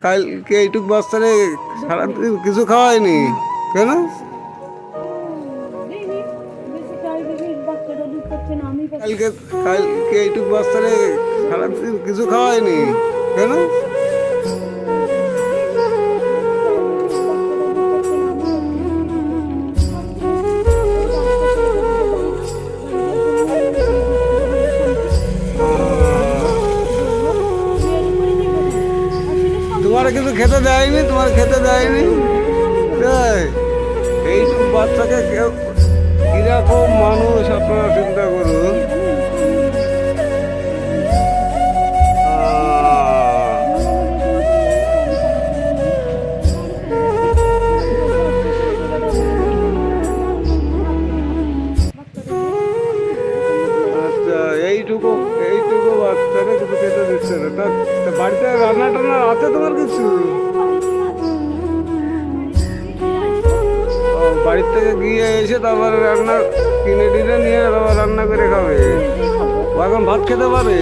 কালকে এইটুক বাচ্চারে সারাদিন কিছু খাওয়ায়নি কেন? কালকে কালকে এইটুক বাচ্চারে সারাদিন কিছু খাওয়ায়নি কেন? তোমার কিছু খেতে দেয়নি, তোমার খেতে দেয়নি। এইটুক বাচ্চাকে কেউ কিরকম মানুষ আপনারা চিন্তা করুন। আচ্ছা, এইটুকু এইটুকু বাচ্চাকে কিছু খেতে দিচ্ছে না। তা বাড়িতে রান্না টান্না আছে তোমার কিছু? বাড়ির থেকে গিয়ে এসে তারপরে রান্না কিনে টিনে নিয়ে তারপর রান্না করে খাবে। এখন ভাত খেতে পারে?